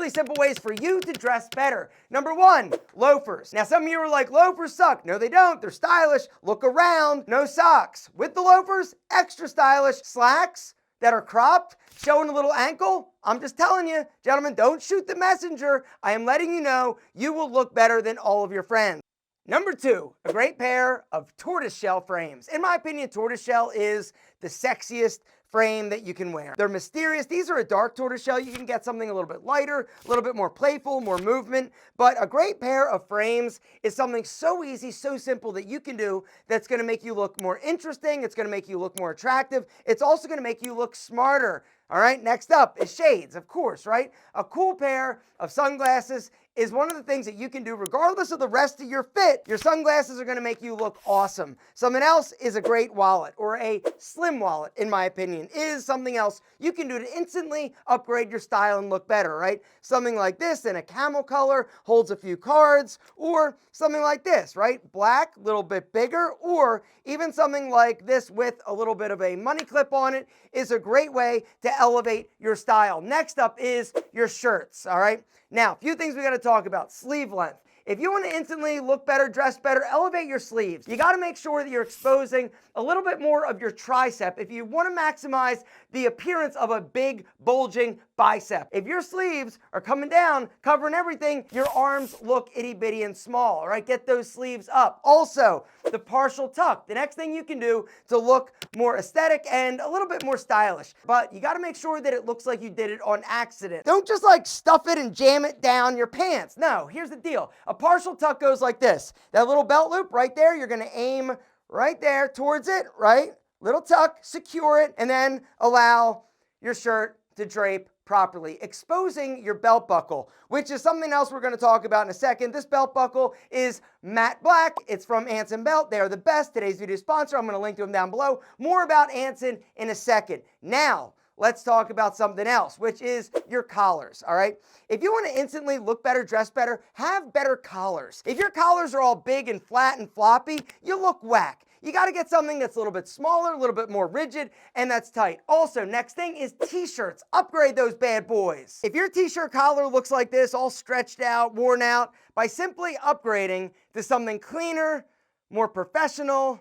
really simple ways for you to dress better. Number one, loafers. Now some of you are like, loafers suck. No, they don't. They're stylish. Look around. No socks. With the loafers, extra stylish. Slacks that are cropped, showing a little ankle. I'm just telling you, gentlemen, don't shoot the messenger. I am letting you know you will look better than all of your friends. Number two, a great pair of tortoiseshell frames. In my opinion, tortoiseshell is the sexiest frame that you can wear. They're mysterious. These are a dark tortoiseshell. You can get something a little bit lighter, a little bit more playful, more movement. But a great pair of frames is something so easy, so simple that you can do that's going to make you look more interesting. It's going to make you look more attractive. It's also going to make you look smarter. All right, next up is shades, of course, right? A cool pair of sunglasses is one of the things that you can do regardless of the rest of your fit. Your sunglasses are going to make you look awesome. Something else is a great wallet, or a slim wallet, in my opinion, is something else you can do to instantly upgrade your style and look better, right? Something like this in a camel color holds a few cards, or something like this, right? Black, a little bit bigger, or even something like this with a little bit of a money clip on it is a great way to elevate your style. Next up is your shirts, all right? Now, a few things we got to talk about. Sleeve length. If you want to instantly look better, dress better, elevate your sleeves. You got to make sure that you're exposing a little bit more of your tricep if you want to maximize the appearance of a big, bulging bicep. If your sleeves are coming down, covering everything, your arms look itty-bitty and small, all right? Get those sleeves up. Also, the partial tuck. The next thing you can do to look more aesthetic and a little bit more stylish. But you got to make sure that it looks like you did it on accident. Don't just like stuff it and jam it down your pants. No, here's the deal. A partial tuck goes like this. That little belt loop right there, you're going to aim right there towards it, right? Little tuck, secure it, and then allow your shirt to drape properly, exposing your belt buckle, which is something else we're going to talk about in a second. This belt buckle is matte black. It's from Anson Belt. They are the best. Today's video sponsor. I'm going to link to them down below. More about Anson in a second. Now, let's talk about something else, which is your collars, all right? If you want to instantly look better, dress better, have better collars. If your collars are all big and flat and floppy, you look whack. You got to get something that's a little bit smaller, a little bit more rigid, and that's tight. Also, next thing is t-shirts. Upgrade those bad boys. If your t-shirt collar looks like this, all stretched out, worn out, by simply upgrading to something cleaner, more professional,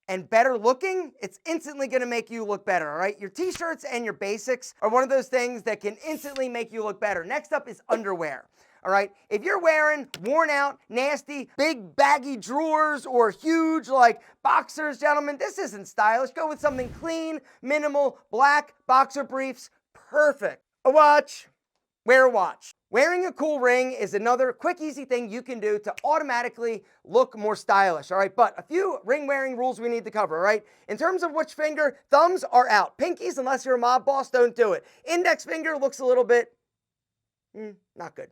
and better looking, it's instantly going to make you look better, all right? Your t-shirts and your basics are one of those things that can instantly make you look better. Next up is underwear. All right, if you're wearing worn out, nasty, big baggy drawers or huge like boxers, gentlemen, this isn't stylish. Go with something clean, minimal, black boxer briefs, perfect. A watch, wear a watch. Wearing a cool ring is another quick, easy thing you can do to automatically look more stylish, all right? But a few ring wearing rules we need to cover, all right? In terms of which finger, thumbs are out. Pinkies, unless you're a mob boss, don't do it. Index finger looks a little bit, not good.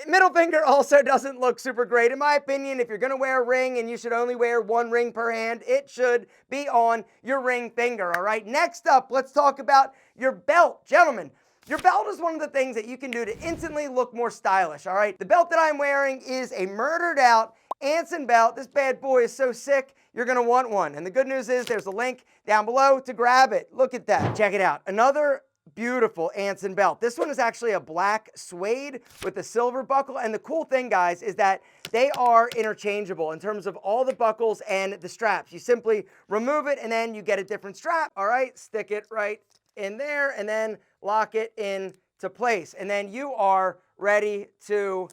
Middle finger also doesn't look super great. In my opinion, if you're going to wear a ring and you should only wear one ring per hand, it should be on your ring finger, all right? Next up, let's talk about your belt. Gentlemen, your belt is one of the things that you can do to instantly look more stylish, all right? The belt that I'm wearing is a murdered out Anson belt. This bad boy is so sick, you're going to want one. And the good news is there's a link down below to grab it. Look at that. Check it out. Another beautiful Anson belt. This one is actually a black suede with a silver buckle. And the cool thing, guys, is that they are interchangeable in terms of all the buckles and the straps. You simply remove it and then you get a different strap. All right, stick it right in there and then lock it into place. And then you are ready to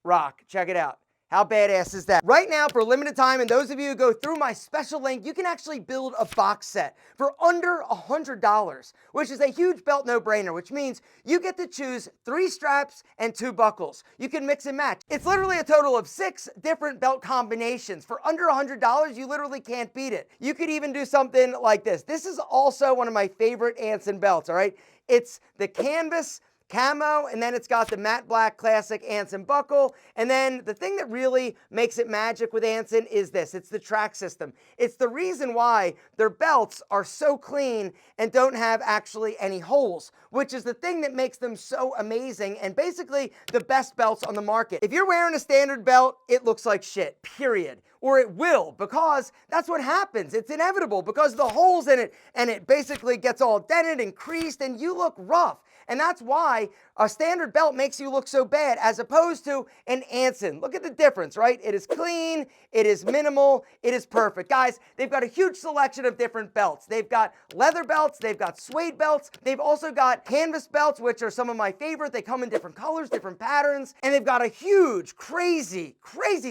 rock. Check it out. How badass is that? Right now, for a limited time, and those of you who go through my special link, you can actually build a box set for under $100, which is a huge belt no-brainer, which means you get to choose 3 straps and 2 buckles. You can mix and match. It's literally a total of 6 different belt combinations. For under $100, you literally can't beat it. You could even do something like this. This is also one of my favorite Anson belts, all right? It's the canvas camo, and then it's got the matte black classic Anson buckle. And then the thing that really makes it magic with Anson is this. It's the track system. It's the reason why their belts are so clean and don't have actually any holes, which is the thing that makes them so amazing and basically the best belts on the market. If you're wearing a standard belt, it looks like shit, period. Or it will, because that's what happens. It's inevitable because of the holes in it, and it basically gets all dented and creased and you look rough. And that's why a standard belt makes you look so bad as opposed to an Anson. Look at the difference, right? It is clean, it is minimal, it is perfect. Guys, they've got a huge selection of different belts. They've got leather belts, they've got suede belts, they've also got canvas belts, which are some of my favorite. They come in different colors, different patterns, and they've got a huge, crazy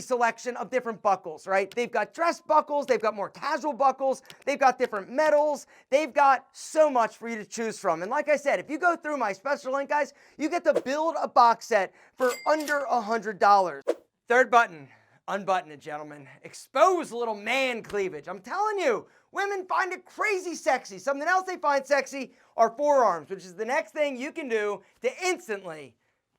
selection of different buckles, right? They've got dress buckles, they've got more casual buckles, they've got different metals, they've got so much for you to choose from. And like I said, if you go through my special link, guys, you get to build a box set for under $100. Third button, unbutton it, gentlemen. Expose a little man cleavage. I'm telling you, women find it crazy sexy. Something else they find sexy are forearms, which is the next thing you can do to instantly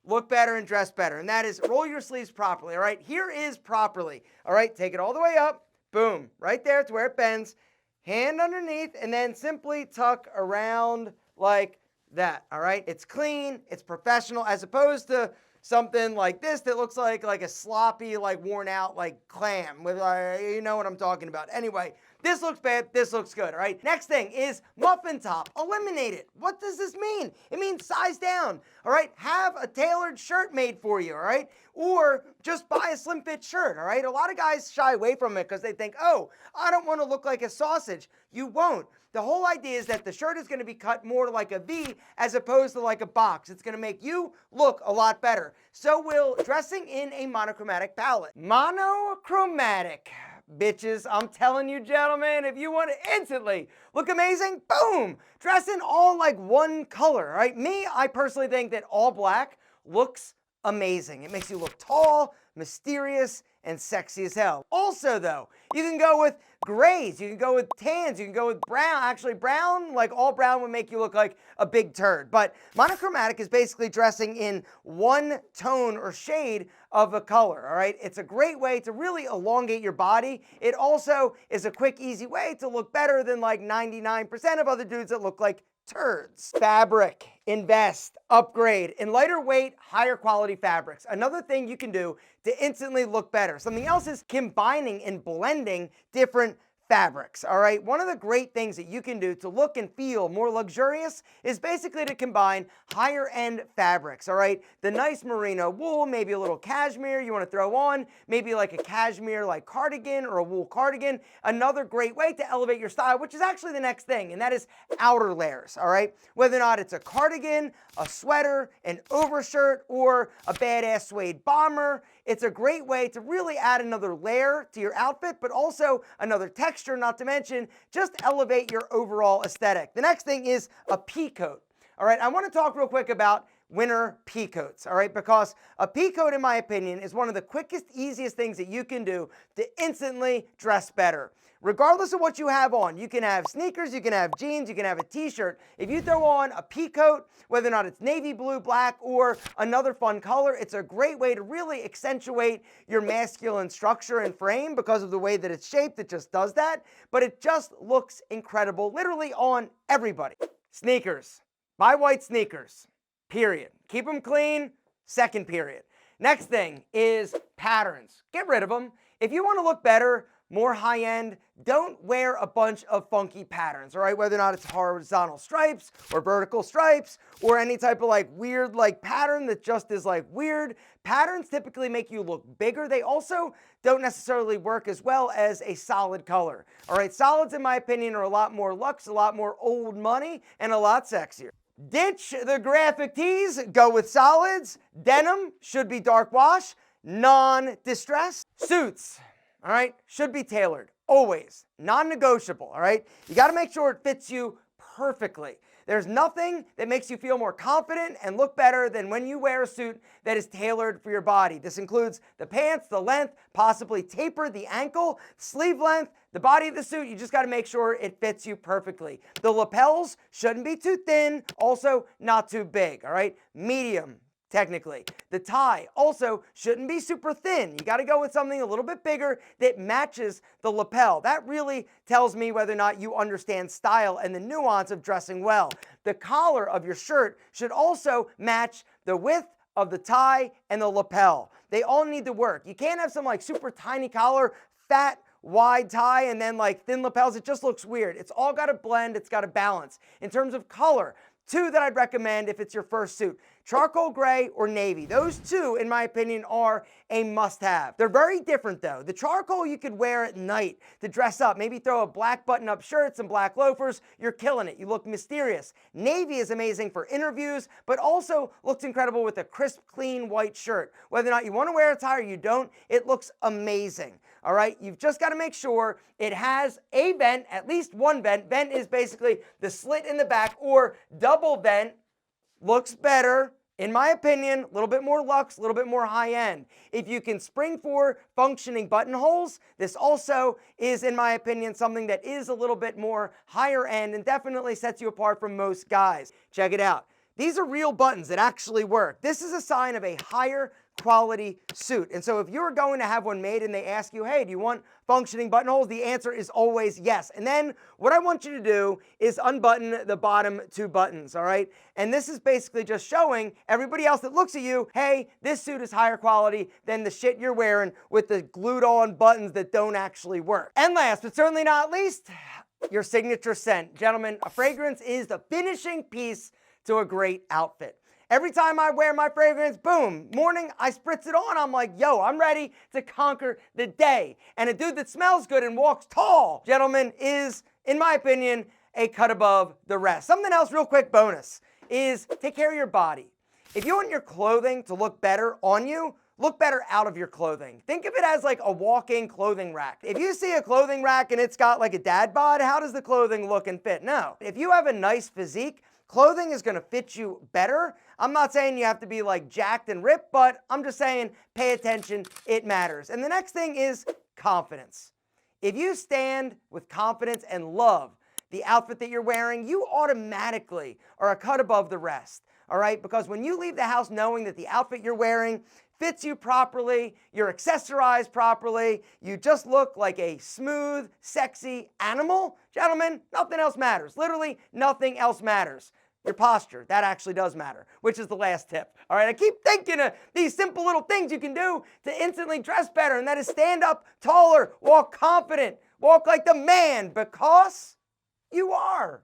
look better and dress better. And that is roll your sleeves properly, all right? Here is properly, all right? Take it all the way up, boom, right there to where it bends. Hand underneath, and then simply tuck around like that, all right? It's clean, it's professional, as opposed to something like this that looks like a sloppy, like worn out, like clam with, you know what I'm talking about. Anyway, this looks bad, this looks good, all right? Next thing is muffin top. Eliminate it. What does this mean? It means size down, all right? Have a tailored shirt made for you, all right? Or just buy a slim fit shirt, all right? A lot of guys shy away from it because they think, oh, I don't want to look like a sausage. You won't. The whole idea is that the shirt is going to be cut more like a V as opposed to like a box. It's going to make you look a lot better. So will dressing in a monochromatic palette. Monochromatic. Bitches, I'm telling you, gentlemen, if you want to instantly look amazing, boom, dress in all like one color, all right? Me, I personally think that all black looks amazing. It makes you look tall, mysterious, and sexy as hell. Also though, you can go with grays, you can go with tans, you can go with brown. Actually brown, like all brown would make you look like a big turd. But monochromatic is basically dressing in one tone or shade of a color, all right? It's a great way to really elongate your body. It also is a quick, easy way to look better than like 99% of other dudes that look like turds. Fabric, invest, upgrade in lighter weight, higher quality fabrics. Another thing you can do to instantly look better. Something else is combining and blending different fabrics, all right? One of the great things that you can do to look and feel more luxurious is basically to combine higher end fabrics, all right? The nice merino wool, maybe a little cashmere you want to throw on, maybe like a cashmere like cardigan or a wool cardigan. Another great way to elevate your style, which is actually the next thing, and that is outer layers, all right? Whether or not it's a cardigan, a sweater, an overshirt, or a badass suede bomber, it's a great way to really add another layer to your outfit, but also another texture, not to mention just elevate your overall aesthetic. The next thing is a pea coat. All right, I want to talk real quick about winter pea coats, all right? Because a pea coat, in my opinion, is one of the quickest, easiest things that you can do to instantly dress better. Regardless of what you have on, you can have sneakers, you can have jeans, you can have a t-shirt. If you throw on a pea coat, whether or not it's navy blue, black, or another fun color, it's a great way to really accentuate your masculine structure and frame because of the way that it's shaped. It just does that, but it just looks incredible, literally on everybody. Sneakers. Buy white sneakers, period. Keep them clean, second period. Next thing is patterns. Get rid of them. If you want to look better, more high-end, don't wear a bunch of funky patterns, all right? Whether or not it's horizontal stripes or vertical stripes or any type of like weird like pattern that just is like weird. Patterns typically make you look bigger. They also don't necessarily work as well as a solid color, all right? Solids, in my opinion, are a lot more luxe, a lot more old money, and a lot sexier. Ditch the graphic tees, go with solids. Denim should be dark wash, non-distress. Suits. All right, should be tailored, always, non-negotiable, all right? You gotta make sure it fits you perfectly. There's nothing that makes you feel more confident and look better than when you wear a suit that is tailored for your body. This includes the pants, the length, possibly taper the ankle, sleeve length, the body of the suit. You just gotta make sure it fits you perfectly. The lapels shouldn't be too thin, also not too big, all right? Medium. Technically. The tie also shouldn't be super thin. You got to go with something a little bit bigger that matches the lapel. That really tells me whether or not you understand style and the nuance of dressing well. The collar of your shirt should also match the width of the tie and the lapel. They all need to work. You can't have some like super tiny collar, fat, wide tie, and then like thin lapels. It just looks weird. It's all got to blend. It's got to balance. In terms of color, two that I'd recommend if it's your first suit. Charcoal gray or navy. Those two, in my opinion, are a must-have. They're very different though. The charcoal you could wear at night to dress up. Maybe throw a black button-up shirt, some black loafers. You're killing it. You look mysterious. Navy is amazing for interviews, but also looks incredible with a crisp, clean white shirt. Whether or not you want to wear a tie or you don't, it looks amazing. All right, you've just got to make sure it has a vent, at least one vent. Vent is basically the slit in the back, or double vent looks better. In my opinion, a little bit more luxe, a little bit more high-end. If you can spring for functioning buttonholes, this also is, in my opinion, something that is a little bit more higher end and definitely sets you apart from most guys. Check it out. These are real buttons that actually work. This is a sign of a higher quality suit. And so if you're going to have one made and they ask you, hey, do you want functioning buttonholes? The answer is always yes. And then what I want you to do is unbutton the bottom two buttons, all right? And this is basically just showing everybody else that looks at you, hey, this suit is higher quality than the shit you're wearing with the glued on buttons that don't actually work. And last, but certainly not least, your signature scent. Gentlemen, a fragrance is the finishing piece to a great outfit. Every time I wear my fragrance, boom, morning, I spritz it on. I'm like, yo, I'm ready to conquer the day. And a dude that smells good and walks tall, gentlemen, is, in my opinion, a cut above the rest. Something else real quick bonus is take care of your body. If you want your clothing to look better on you, look better out of your clothing. Think of it as like a walk-in clothing rack. If you see a clothing rack and it's got like a dad bod, how does the clothing look and fit? No. If you have a nice physique, clothing is gonna fit you better. I'm not saying you have to be like jacked and ripped, but I'm just saying pay attention, it matters. And the next thing is confidence. If you stand with confidence and love the outfit that you're wearing, you automatically are a cut above the rest, all right? Because when you leave the house knowing that the outfit you're wearing fits you properly, you're accessorized properly, you just look like a smooth, sexy animal, gentlemen, nothing else matters. Literally nothing else matters. Your posture, that actually does matter, which is the last tip. All right, I keep thinking of these simple little things you can do to instantly dress better, and that is stand up taller, walk confident, walk like the man, because you are.